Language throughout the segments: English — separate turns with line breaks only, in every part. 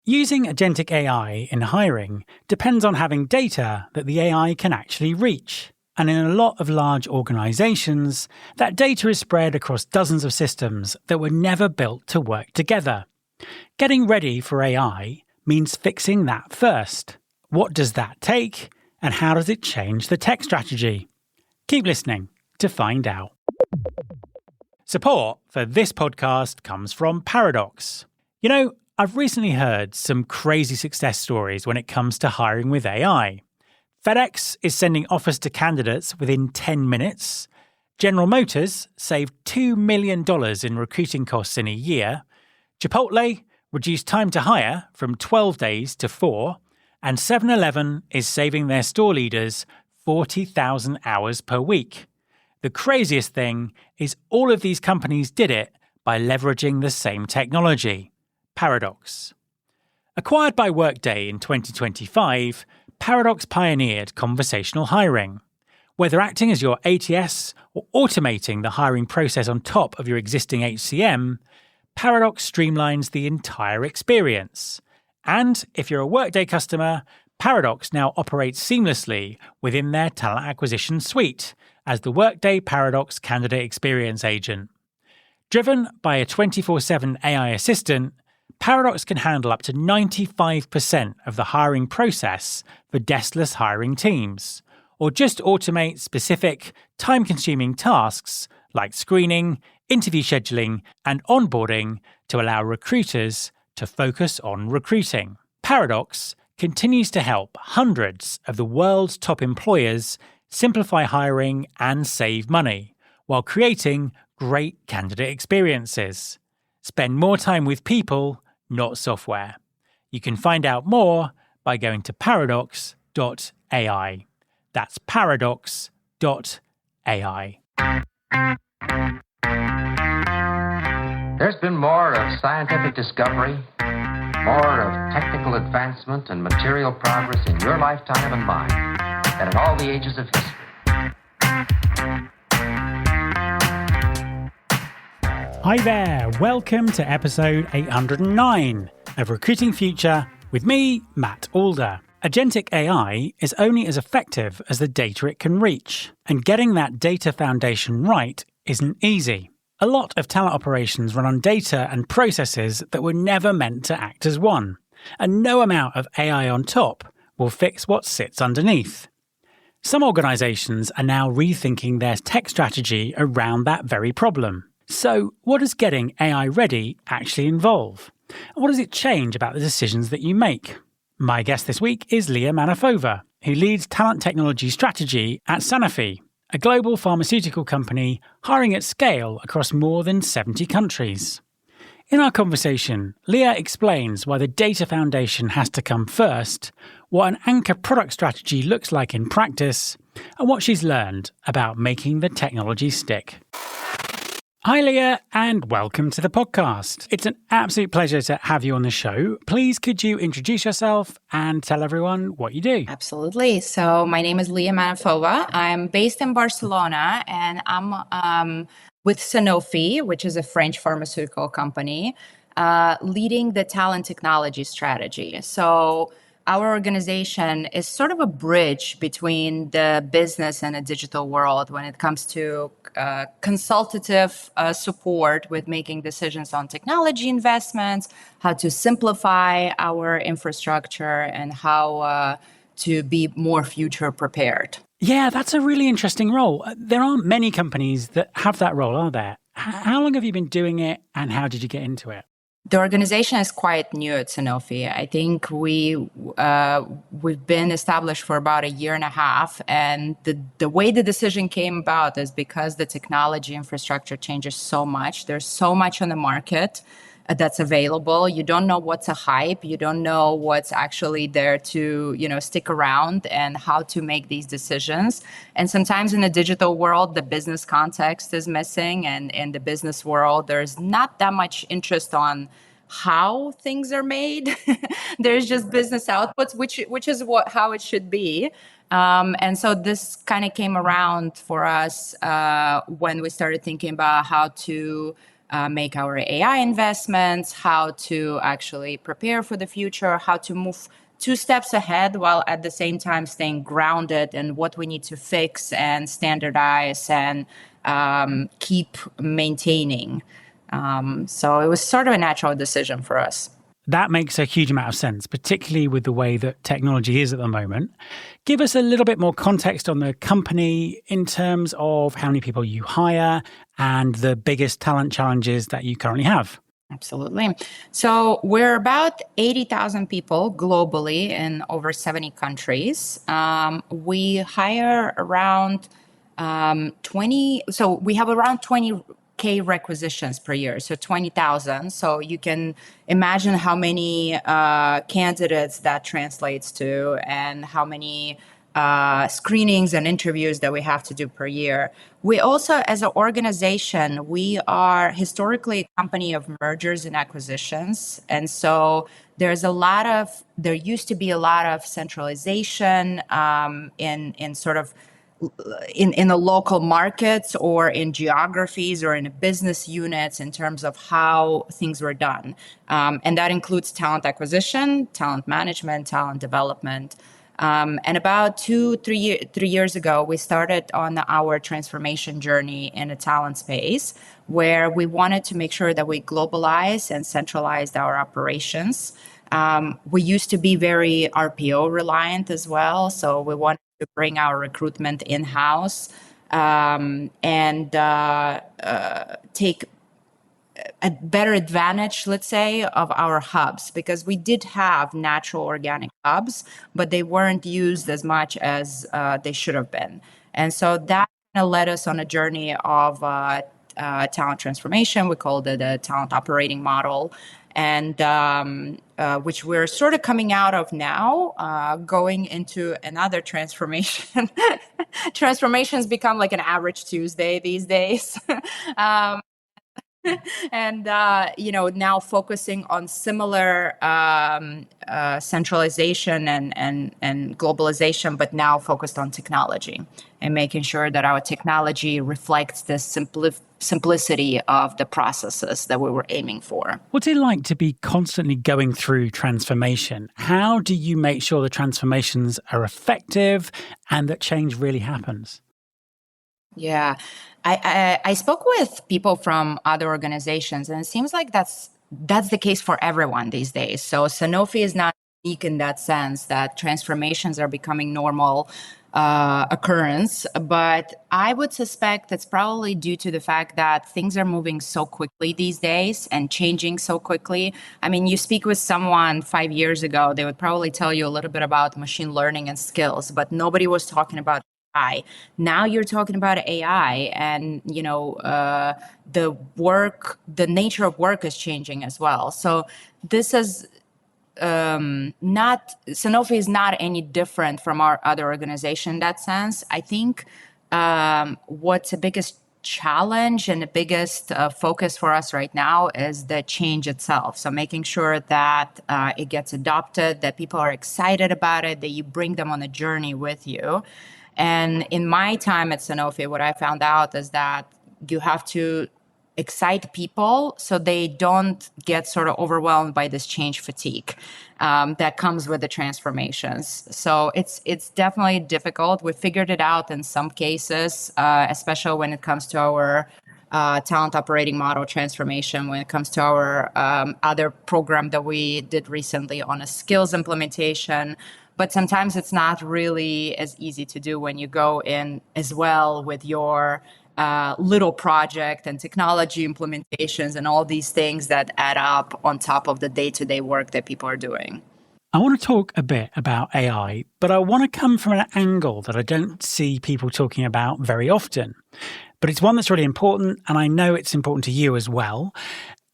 Using Agentic AI in hiring depends on having data that the AI can actually reach. And in a lot of large organisations, that data is spread across dozens of systems that were never built to work together. Getting ready for AI means fixing that first. What does that take, and how does it change the tech strategy? Keep listening to find out. Support for this podcast comes from Paradox. You know, I've recently heard some crazy success stories when it comes to hiring with AI. FedEx is sending offers to candidates within 10 minutes. General Motors saved $2 million in recruiting costs in a year. Chipotle reduced time to hire from 12 days to 4. And 7-Eleven is saving their store leaders 40,000 hours per week. The craziest thing is all of these companies did it by leveraging the same technology. Paradox. Acquired by Workday in 2025, Paradox pioneered conversational hiring. Whether acting as your ATS or automating the hiring process on top of your existing HCM, Paradox streamlines the entire experience. And if you're a Workday customer, Paradox now operates seamlessly within their talent acquisition suite as the Workday Paradox Candidate Experience Agent. Driven by a 24/7 AI assistant, Paradox can handle up to 95% of the hiring process for deskless hiring teams, or just automate specific, time-consuming tasks like screening, interview scheduling, and onboarding to allow recruiters to focus on recruiting. Paradox continues to help hundreds of the world's top employers simplify hiring and save money, while creating great candidate experiences. Spend more time with people, not software. You can find out more by going to paradox.ai. That's paradox.ai.
There's been more of scientific discovery, more of technical advancement and material progress in your lifetime and mine than in all the ages of history.
Hi there, welcome to episode 809 of Recruiting Future with me, Matt Alder. Agentic AI is only as effective as the data it can reach, and getting that data foundation right isn't easy. A lot of talent operations run on data and processes that were never meant to act as one, and no amount of AI on top will fix what sits underneath. Some organisations are now rethinking their tech strategy around that very problem. So, what does getting AI ready actually involve? And what does it change about the decisions that you make? My guest this week is Leah Manafova, who leads talent technology strategy at Sanofi, a global pharmaceutical company hiring at scale across more than 70 countries. In our conversation, Leah explains why the data foundation has to come first, what an anchor product strategy looks like in practice, and what she's learned about making the technology stick. Hi Leah, and welcome to the podcast. It's an absolute pleasure to have you on the show. Please could you introduce yourself and tell everyone what you do?
Absolutely. So my name is Leah Manafova. I'm based in Barcelona, and I'm with Sanofi, which is a French pharmaceutical company, leading the talent technology strategy. So our organization is sort of a bridge between the business and the digital world when it comes to consultative support with making decisions on technology investments, how to simplify our infrastructure, and how to be more future prepared.
Yeah, that's a really interesting role. There aren't many companies that have that role, are there? How long have you been doing it, and how did you get into it?
The organization is quite new at Sanofi. I think we've been established for about a year and a half, and the way the decision came about is because the technology infrastructure changes so much. There's so much on the market that's available. You don't know what's a hype. You don't know what's actually there to, stick around and how to make these decisions. And sometimes in the digital world, the business context is missing. And in the business world, there's not that much interest on how things are made. There's just business outputs, which is how it should be. And so this kind of came around for us when we started thinking about how to make our AI investments, how to actually prepare for the future, how to move 2 steps ahead while at the same time staying grounded in what we need to fix and standardize and keep maintaining. So it was sort of a natural decision for us.
That makes a huge amount of sense, particularly with the way that technology is at the moment. Give us a little bit more context on the company in terms of how many people you hire and the biggest talent challenges that you currently have.
Absolutely. So we're about 80,000 people globally in over 70 countries. We hire around 20, so we have around 20K requisitions per year, so 20,000. So you can imagine how many candidates that translates to and how many screenings and interviews that we have to do per year. We also, as an organization, we are historically a company of mergers and acquisitions. And so there used to be a lot of centralization in sort of in the local markets or in geographies or in business units in terms of how things were done. And that includes talent acquisition, talent management, talent development. And about 3 years ago, we started on our transformation journey in a talent space where we wanted to make sure that we globalize and centralized our operations. We used to be very RPO reliant as well. So we wanted to bring our recruitment in-house and take a better advantage, let's say, of our hubs, because we did have natural organic hubs, but they weren't used as much as they should have been. And so that kind of led us on a journey of talent transformation. We called it a talent operating model, and which we're sort of coming out of now, going into another transformation. Transformations become like an average Tuesday these days. And now focusing on similar centralization and globalization, but now focused on technology and making sure that our technology reflects the simplicity of the processes that we were aiming for.
What's it like to be constantly going through transformation? How do you make sure the transformations are effective and that change really happens?
Yeah, I spoke with people from other organizations, and it seems like that's the case for everyone these days. So Sanofi is not unique in that sense that transformations are becoming normal occurrence, but I would suspect that's probably due to the fact that things are moving so quickly these days and changing so quickly. I mean, you speak with someone 5 years ago, they would probably tell you a little bit about machine learning and skills, but nobody was talking about AI. Now you're talking about AI, and the nature of work is changing as well. So this is Sanofi is not any different from our other organization in that sense. I think what's the biggest challenge and the biggest focus for us right now is the change itself. So making sure that it gets adopted, that people are excited about it, that you bring them on a journey with you. And in my time at Sanofi, what I found out is that you have to excite people so they don't get sort of overwhelmed by this change fatigue that comes with the transformations. So it's definitely difficult. We figured it out in some cases, especially when it comes to our talent operating model transformation, when it comes to our other program that we did recently on a skills implementation. But sometimes it's not really as easy to do when you go in as well with your little project and technology implementations and all these things that add up on top of the day-to-day work that people are doing.
I want to talk a bit about AI, but I want to come from an angle that I don't see people talking about very often. But it's one that's really important, and I know it's important to you as well.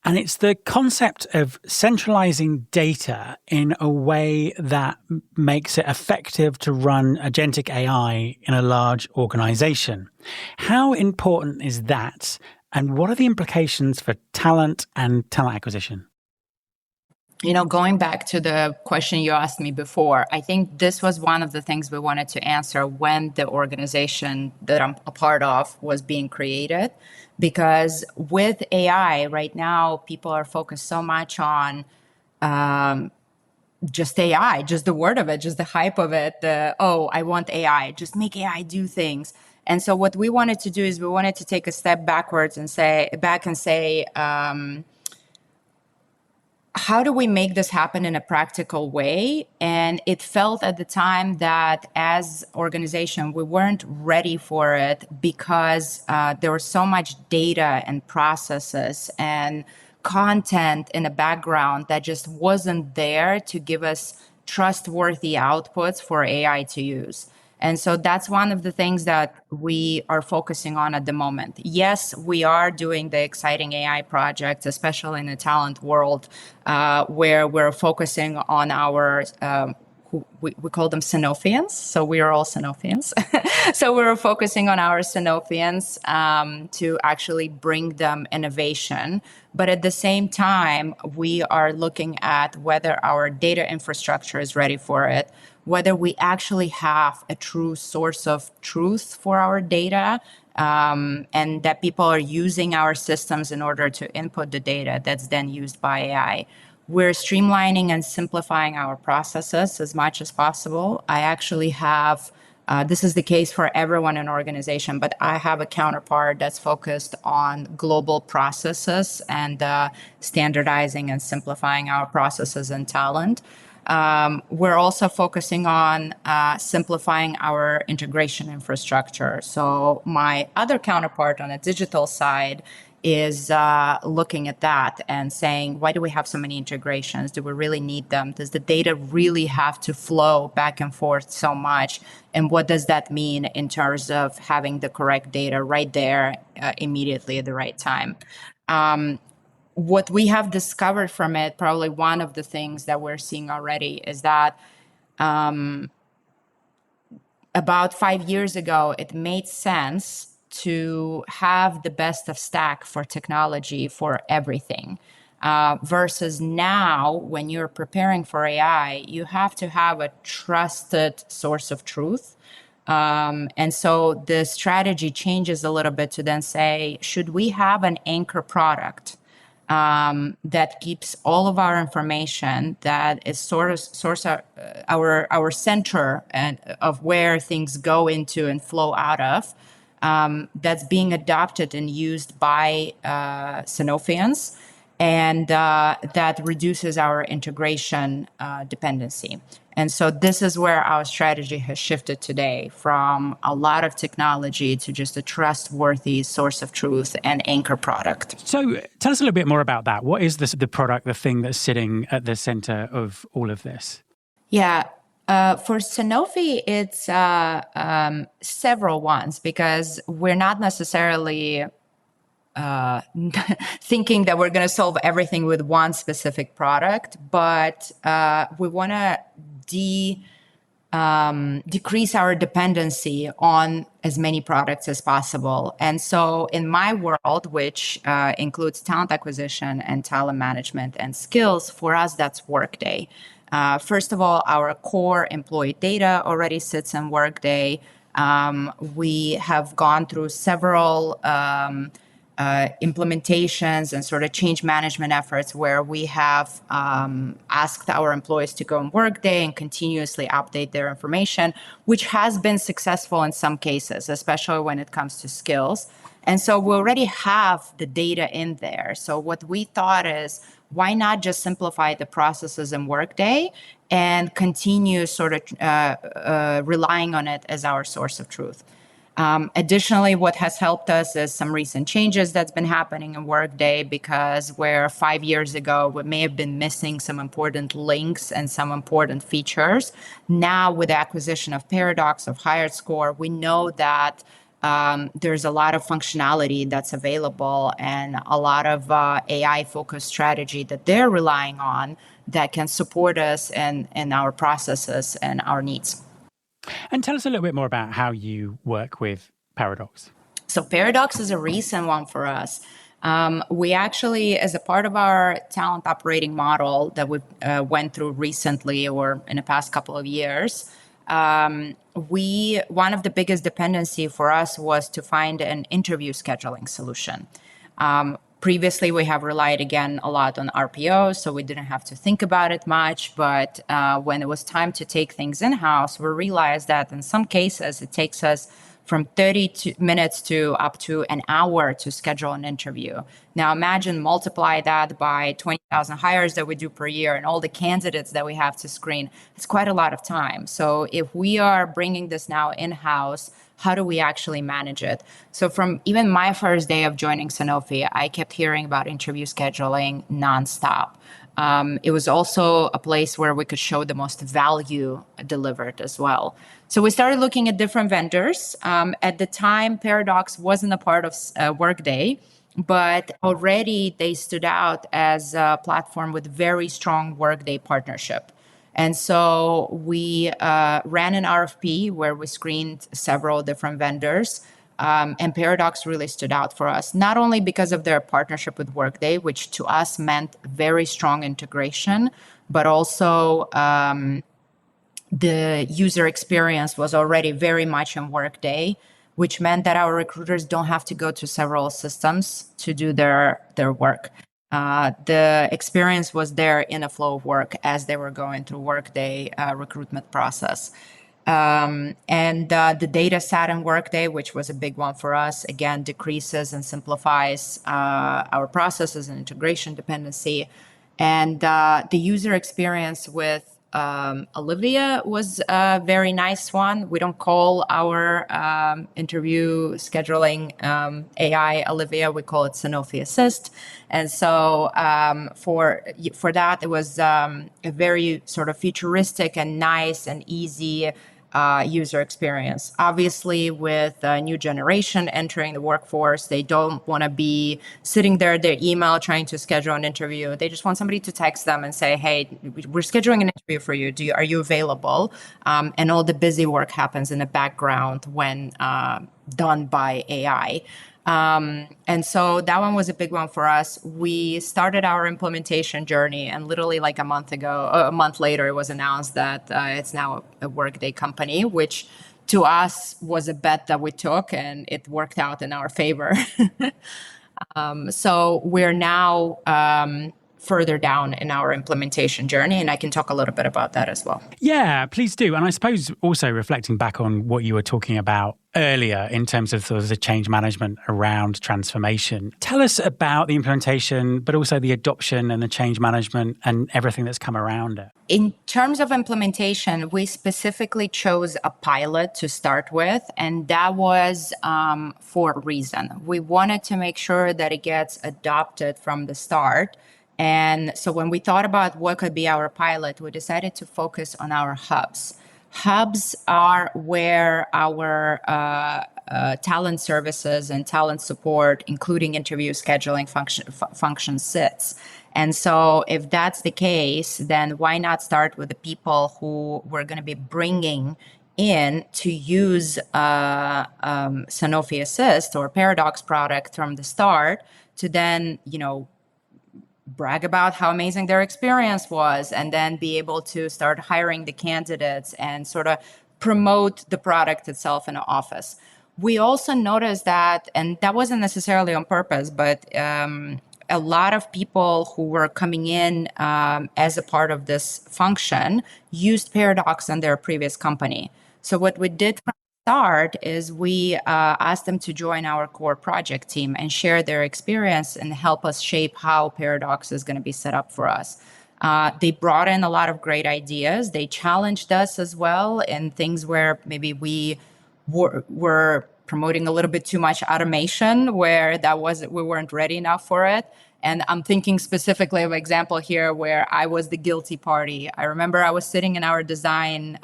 And it's the concept of centralizing data in a way that makes it effective to run agentic AI in a large organization. How important is that? And what are the implications for talent and talent acquisition?
Going back to the question you asked me before, I think this was one of the things we wanted to answer when the organization that I'm a part of was being created. Because with AI right now, people are focused so much on just AI, just the word of it, just the hype of it. I want AI, just make AI do things. And so what we wanted to do is we wanted to take a step backwards and say, how do we make this happen in a practical way? And it felt at the time that as organization, we weren't ready for it because there was so much data and processes and content in the background that just wasn't there to give us trustworthy outputs for AI to use. And so that's one of the things that we are focusing on at the moment. Yes, we are doing the exciting AI projects, especially in the talent world, where we're focusing on our we call them Sanofians. So we are all Sanofians. So we're focusing on our Sanofians to actually bring them innovation. But at the same time, we are looking at whether our data infrastructure is ready for it, whether we actually have a true source of truth for our data, and that people are using our systems in order to input the data that's then used by AI. We're streamlining and simplifying our processes as much as possible. I actually have, this is the case for everyone in an organization, but I have a counterpart that's focused on global processes and standardizing and simplifying our processes and talent. We're also focusing on simplifying our integration infrastructure. So my other counterpart on the digital side is looking at that and saying, why do we have so many integrations? Do we really need them? Does the data really have to flow back and forth so much? And what does that mean in terms of having the correct data right there immediately at the right time? What we have discovered from it, probably one of the things that we're seeing already is that about 5 years ago, it made sense to have the best of stack for technology for everything. Versus now, when you're preparing for AI, you have to have a trusted source of truth. And so the strategy changes a little bit to then say, should we have an anchor product that keeps all of our information, that is source our center and of where things go into and flow out of, that's being adopted and used by Sanofians, and that reduces our integration dependency. And so this is where our strategy has shifted today from a lot of technology to just a trustworthy source of truth and anchor product.
So tell us a little bit more about that. What is the product, the thing that's sitting at the center of all of this?
Yeah. For Sanofi, it's several ones, because we're not necessarily thinking that we're going to solve everything with one specific product, but we want to decrease our dependency on as many products as possible. And so in my world, which includes talent acquisition and talent management and skills, for us, that's Workday. First of all, our core employee data already sits in Workday. We have gone through several implementations and sort of change management efforts where we have asked our employees to go on Workday and continuously update their information, which has been successful in some cases, especially when it comes to skills. And so we already have the data in there. So what we thought is, why not just simplify the processes in Workday and continue sort of relying on it as our source of truth? Additionally, what has helped us is some recent changes that's been happening in Workday, because where 5 years ago we may have been missing some important links and some important features, now with the acquisition of Paradox, of HiredScore, we know that there's a lot of functionality that's available and a lot of AI-focused strategy that they're relying on that can support us in our processes and our needs.
And tell us a little bit more about how you work with Paradox.
So Paradox is a recent one for us. We actually, as a part of our talent operating model that we went through recently or in the past couple of years, one of the biggest dependency for us was to find an interview scheduling solution. Previously, we have relied again a lot on RPO, so we didn't have to think about it much. But when it was time to take things in-house, we realized that in some cases it takes us from 30 minutes to up to an hour to schedule an interview. Now imagine multiply that by 20,000 hires that we do per year and all the candidates that we have to screen. It's quite a lot of time. So if we are bringing this now in-house, how do we actually manage it? So from even my first day of joining Sanofi, I kept hearing about interview scheduling nonstop. It was also a place where we could show the most value delivered as well. So we started looking at different vendors. At the time, Paradox wasn't a part of Workday, but already they stood out as a platform with very strong Workday partnership. And so we ran an RFP where we screened several different vendors. And Paradox really stood out for us, not only because of their partnership with Workday, which to us meant very strong integration, but also the user experience was already very much in Workday, which meant that our recruiters don't have to go to several systems to do their work. The experience was there in a flow of work as they were going through Workday recruitment process. And the data sat in Workday, which was a big one for us, again, decreases and simplifies our processes and integration dependency. And the user experience with Olivia was a very nice one. We don't call our interview scheduling AI Olivia. We call it Sanofi Assist. And so for that, it was a very sort of futuristic and nice and easy user experience. Obviously, with a new generation entering the workforce, they don't want to be sitting there at their email trying to schedule an interview. They just want somebody to text them and say, "Hey, we're scheduling an interview for you. Are you available?" And all the busy work happens in the background when done by AI. And so that one was a big one for us. We started our implementation journey, and literally like a month later, it was announced that it's now a Workday company, which to us was a bet that we took, and it worked out in our favor. So we're now further down in our implementation journey, and I can talk a little bit about that as well.
Yeah, please do. And I suppose also reflecting back on what you were talking about earlier in terms of sort of the change management around transformation. Tell us about the implementation, but also the adoption and the change management and everything that's come around it.
In terms of implementation, we specifically chose a pilot to start with, and that was for a reason. We wanted to make sure that it gets adopted from the start. And so when we thought about what could be our pilot, we decided to focus on our hubs. Hubs are where our talent services and talent support, including interview scheduling function sits. And so if that's the case, then why not start with the people who we're going to be bringing in to use Sanofi Assist or Paradox product from the start to then, brag about how amazing their experience was, and then be able to start hiring the candidates and sort of promote the product itself in the office. We also noticed that, and that wasn't necessarily on purpose, but a lot of people who were coming in as a part of this function used Paradox in their previous company. So what we did from the start is we asked them to join our core project team and share their experience and help us shape how Paradox is going to be set up for us. They brought in a lot of great ideas. They challenged us as well in things where maybe we were promoting a little bit too much automation, where we weren't ready enough for it. And I'm thinking specifically of an example here where I was the guilty party. I remember I was sitting in our design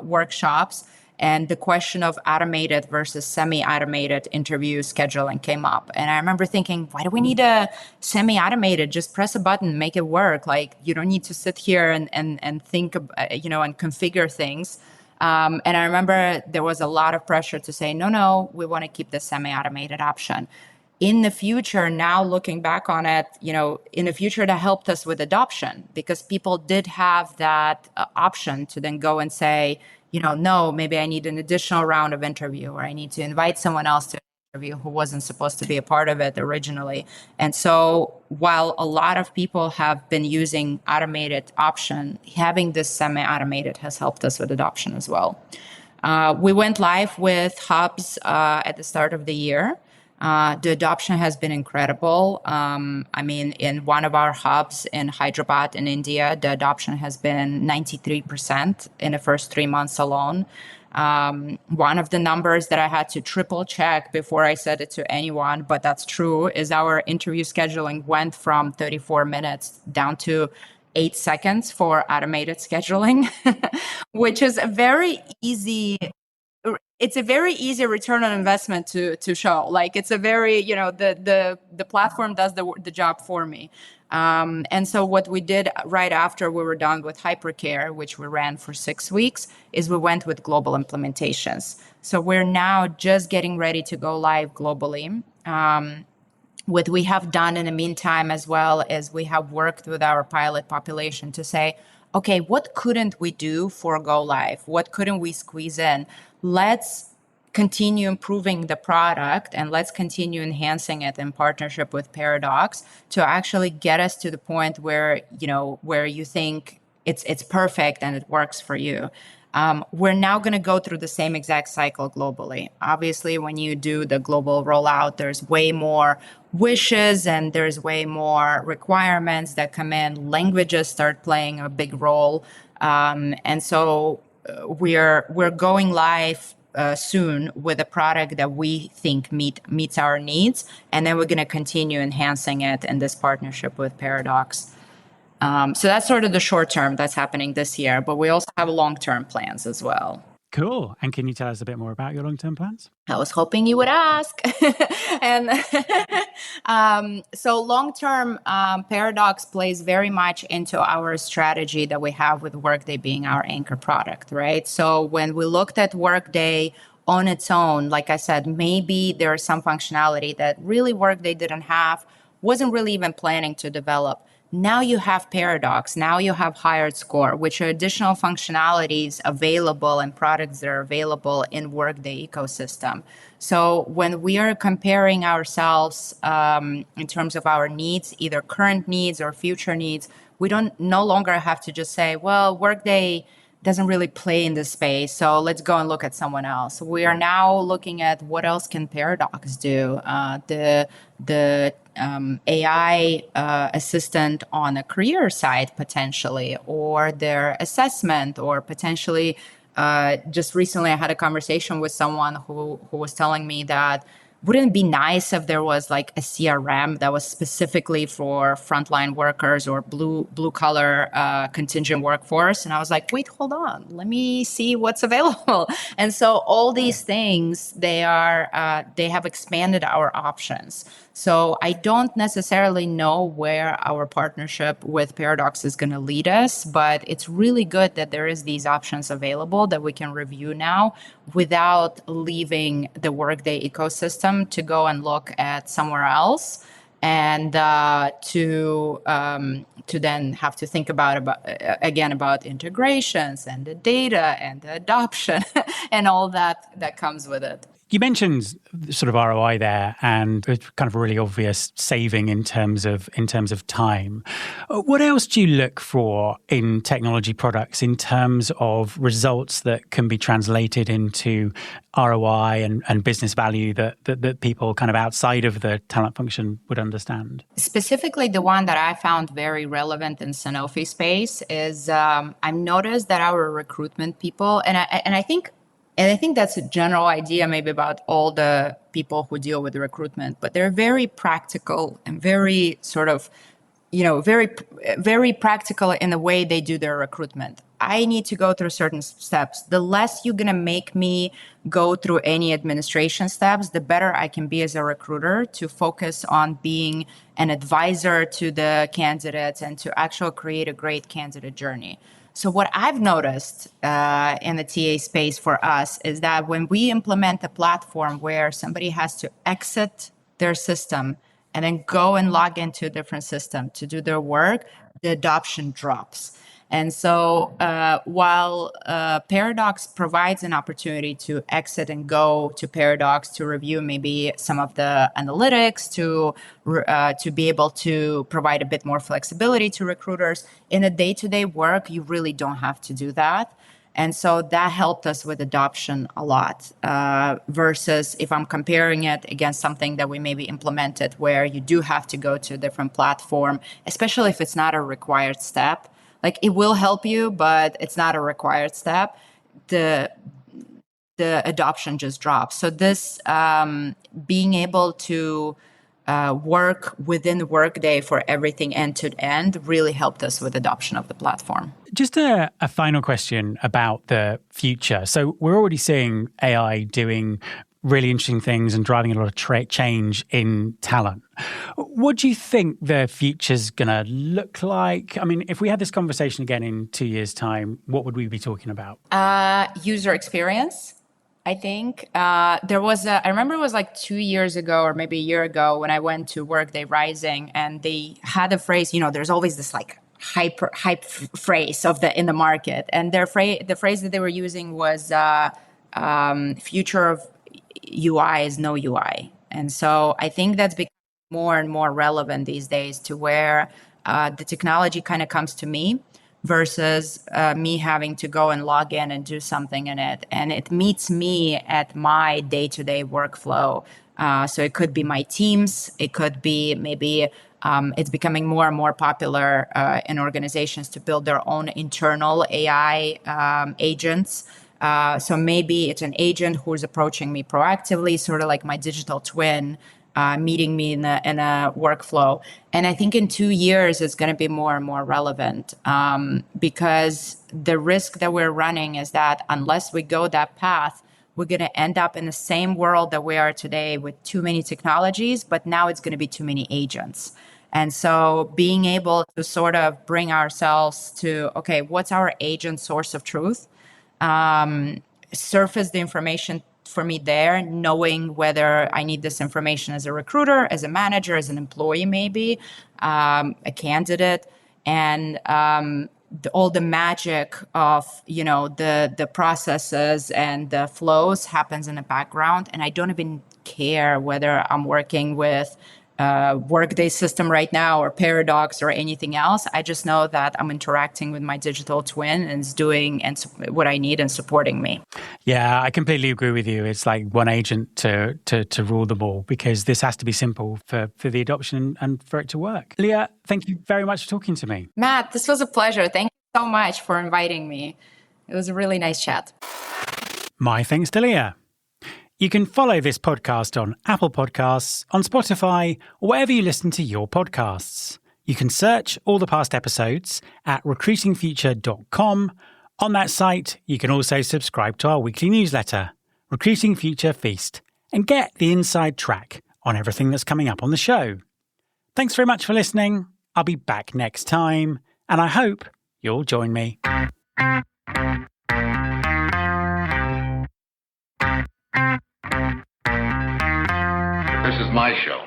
workshops, and the question of automated versus semi-automated interview scheduling came up. And I remember thinking, why do we need a semi-automated? Just press a button, make it work. Like, you don't need to sit here and think, and configure things. And I remember there was a lot of pressure to say, no, we want to keep the semi-automated option. in the future, now looking back on it, in the future that helped us with adoption, because people did have that option to then go and say, no, maybe I need an additional round of interview, or I need to invite someone else to interview who wasn't supposed to be a part of it originally. And so while a lot of people have been using automated option, having this semi-automated has helped us with adoption as well. We went live with hubs at the start of the year. The adoption has been incredible. In one of our hubs in Hyderabad in India, the adoption has been 93% in the first 3 months alone. One of the numbers that I had to triple check before I said it to anyone, but that's true, is our interview scheduling went from 34 minutes down to 8 seconds for automated scheduling, which is a very easy return on investment to show. Like, it's a very, the platform does the job for me. And so what we did right after we were done with hypercare, which we ran for 6 weeks, is we went with global implementations. So we're now just getting ready to go live globally. What we have done in the meantime as well is we have worked with our pilot population to say, okay, what couldn't we do for go live? What couldn't we squeeze in? Let's continue improving the product, and let's continue enhancing it in partnership with Paradox to actually get us to the point where, where you think it's perfect and it works for you. We're now going to go through the same exact cycle globally. Obviously, when you do the global rollout, there's way more wishes and there's way more requirements that come in. Languages start playing a big role. And so we're going live soon with a product that we think meets our needs. And then we're going to continue enhancing it in this partnership with Paradox. So that's sort of the short term that's happening this year, but we also have long-term plans as well.
Cool. And can you tell us a bit more about your long-term plans?
I was hoping you would ask. And so long-term, Paradox plays very much into our strategy that we have with Workday being our anchor product, right? So when we looked at Workday on its own, like I said, maybe there's some functionality that really Workday didn't have, wasn't really even planning to develop. Now you have Paradox, now you have HiredScore, which are additional functionalities available and products that are available in Workday ecosystem. So when we are comparing ourselves in terms of our needs, either current needs or future needs, we no longer have to just say, well, Workday doesn't really play in this space, so let's go and look at someone else. We are now looking at what else can Paradox do. The AI assistant on a career side potentially, or their assessment, or potentially just recently I had a conversation with someone who was telling me that wouldn't it be nice if there was like a CRM that was specifically for frontline workers or blue collar contingent workforce? And I was like, wait, hold on, let me see what's available. And so all these things, they have expanded our options. So I don't necessarily know where our partnership with Paradox is going to lead us, but it's really good that there is these options available that we can review now without leaving the Workday ecosystem to go and look at somewhere else, and to then have to think about integrations and the data and the adoption and all that comes with it.
You mentioned sort of ROI there, and it's kind of a really obvious saving in terms of time. What else do you look for in technology products in terms of results that can be translated into ROI and business value that people kind of outside of the talent function would understand? Specifically,
the one that I found very relevant in Sanofi space is I've noticed that our recruitment people, and I think that's a general idea maybe about all the people who deal with recruitment, but they're very practical and very sort of, very, very practical in the way they do their recruitment. I need to go through certain steps. The less you're going to make me go through any administration steps, the better I can be as a recruiter to focus on being an advisor to the candidates and to actually create a great candidate journey. So what I've noticed in the TA space for us is that when we implement a platform where somebody has to exit their system and then go and log into a different system to do their work, the adoption drops. And so while Paradox provides an opportunity to exit and go to Paradox to review maybe some of the analytics, to be able to provide a bit more flexibility to recruiters, in a day-to-day work, you really don't have to do that. And so that helped us with adoption a lot, versus if I'm comparing it against something that we maybe implemented where you do have to go to a different platform, especially if it's not a required step. Like, it will help you, but it's not a required step. The adoption just drops. So this being able to work within Workday for everything end to end really helped us with adoption of the platform.
Just a final question about the future. So we're already seeing AI doing really interesting things and driving a lot of change in talent. What do you think the future's going to look like? I mean, if we had this conversation again in 2 years' time, what would we be talking about?
User experience. I think I remember it was like 2 years ago or maybe a year ago when I went to Workday Rising, and they had a phrase, there's always this like hype phrase in the market. And the phrase that they were using was future of UI is no UI. And so I think that's become more and more relevant these days, to where the technology kind of comes to me versus me having to go and log in and do something in it. And it meets me at my day-to-day workflow. So it could be my teams. It could be maybe it's becoming more and more popular in organizations to build their own internal AI agents. So maybe it's an agent who's approaching me proactively, sort of like my digital twin, meeting me in a workflow. And I think in 2 years, it's going to be more and more relevant, because the risk that we're running is that unless we go that path, we're going to end up in the same world that we are today with too many technologies, but now it's going to be too many agents. And so being able to sort of bring ourselves to, okay, what's our agent source of truth? Surface the information for me there, knowing whether I need this information as a recruiter, as a manager, as an employee, maybe a candidate, and all the magic of the processes and the flows happens in the background, and I don't even care whether I'm working with Workday system right now or Paradox or anything else. I just know that I'm interacting with my digital twin and it's doing what I need and supporting me.
Yeah, I completely agree with you. It's like one agent to rule them all, because this has to be simple for the adoption and for it to work. Leah, thank you very much for talking to me.
Matt, this was a pleasure. Thank you so much for inviting me. It was a really nice chat.
My thanks to Leah. You can follow this podcast on Apple Podcasts, on Spotify, or wherever you listen to your podcasts. You can search all the past episodes at recruitingfuture.com. On that site, you can also subscribe to our weekly newsletter, Recruiting Future Feast, and get the inside track on everything that's coming up on the show. Thanks very much for listening. I'll be back next time, and I hope you'll join me.
This is my show.